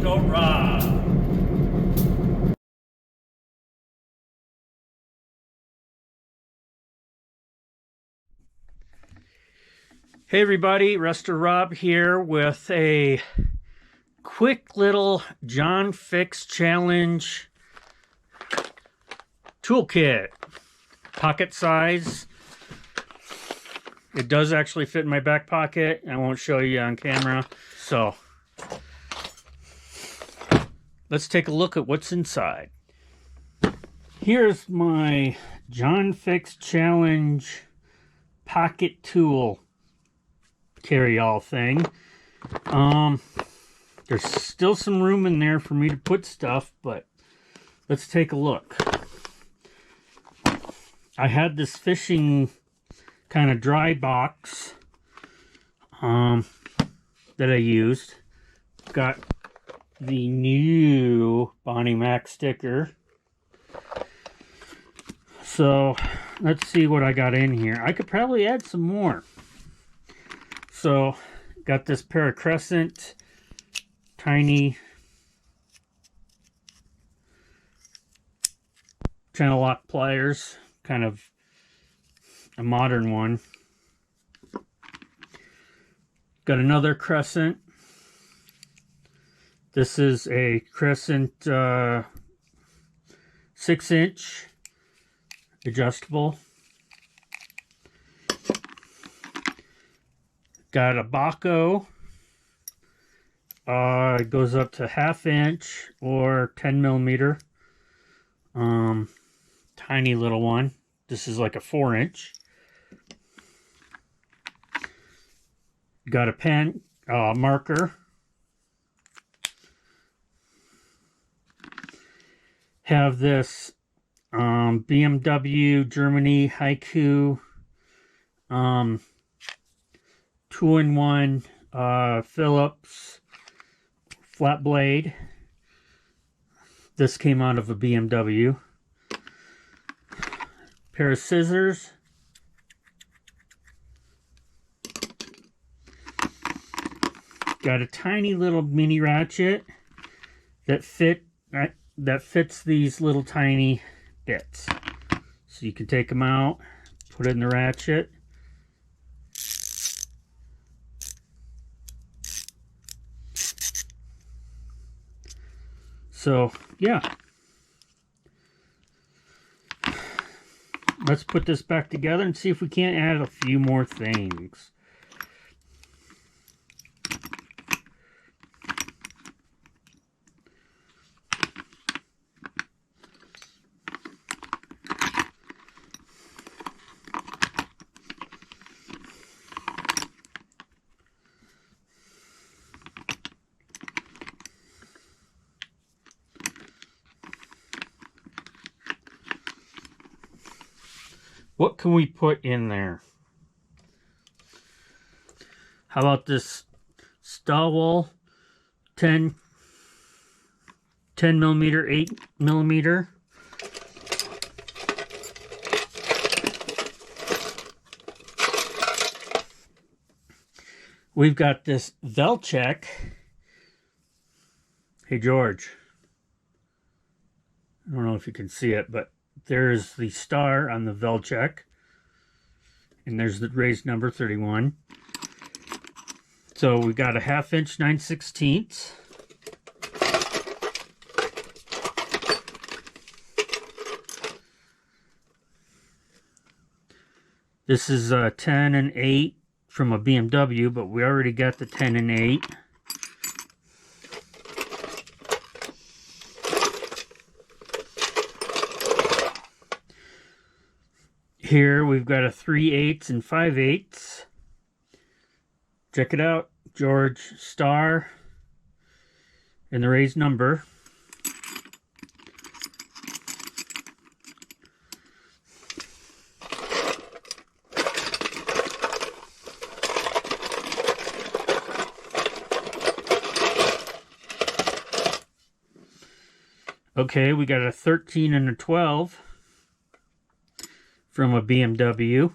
Resto-Rob. Hey everybody, Resto-Rob here with a quick little John Fix Challenge toolkit. Pocket size. It does actually fit in my back pocket. I won't show you on camera. So let's take a look at what's inside. Here's my John Fix Challenge pocket tool carry-all thing. There's still some room in there for me to put stuff, but let's take a look. I had this fishing kind of dry box that I used. Got the new Bonnie Mac sticker. So let's see what I got in here. I could probably add some more. So got this pair of Crescent tiny channel lock pliers, kind of a modern one. Got another Crescent. This is a Crescent 6-inch adjustable. Got a Baco. It goes up to 1/2 inch or 10 millimeter. Tiny little one. This is like a 4-inch. Got a pen, marker. Have this BMW Germany Haiku 2-in-1 Phillips flat blade. This came out of a BMW. Pair of scissors. Got a tiny little mini ratchet that fits these little tiny bits. So you can take them out, put it in the ratchet. So, yeah. Let's put this back together and see if we can't add a few more things. What can we put in there? How about this Stawell 10 millimeter, 8 millimeter? We've got this Velcheck. Hey George. I don't know if you can see it, but there's the star on the Velcheck. And there's the raised number 31. So we got a 1/2 inch 9/16. This is a 10 and 8 from a BMW, but we already got the 10 and 8. Here we've got a 3/8 and 5/8. Check it out, George star and the raised number. Okay, we got a 13 and a 12 from a BMW.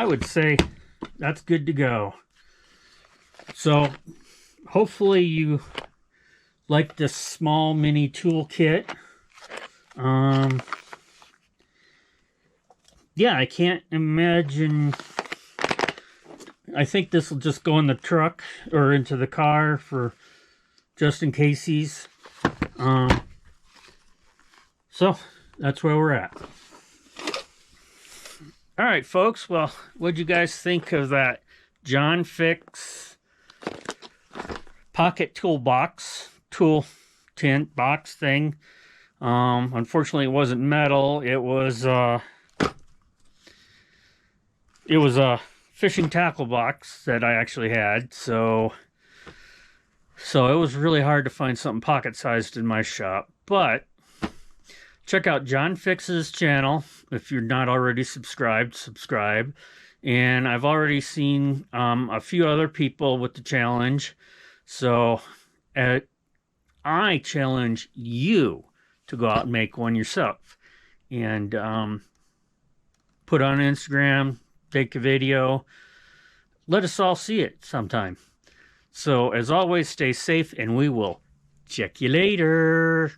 I would say that's good to go. So hopefully you like this small mini toolkit. Yeah, I can't imagine. I think this will just go in the truck or into the car for just in casesies. So that's where we're at. All right, folks. Well, what'd you guys think of that John Fix pocket toolbox, tool tint box thing? Unfortunately, it wasn't metal. It was a fishing tackle box that I actually had. So it was really hard to find something pocket-sized in my shop. But check out John Fix's channel. If you're not already subscribed, subscribe. And I've already seen a few other people with the challenge. So I challenge you to go out and make one yourself. And put on Instagram, take a video. Let us all see it sometime. So as always, stay safe and we will check you later.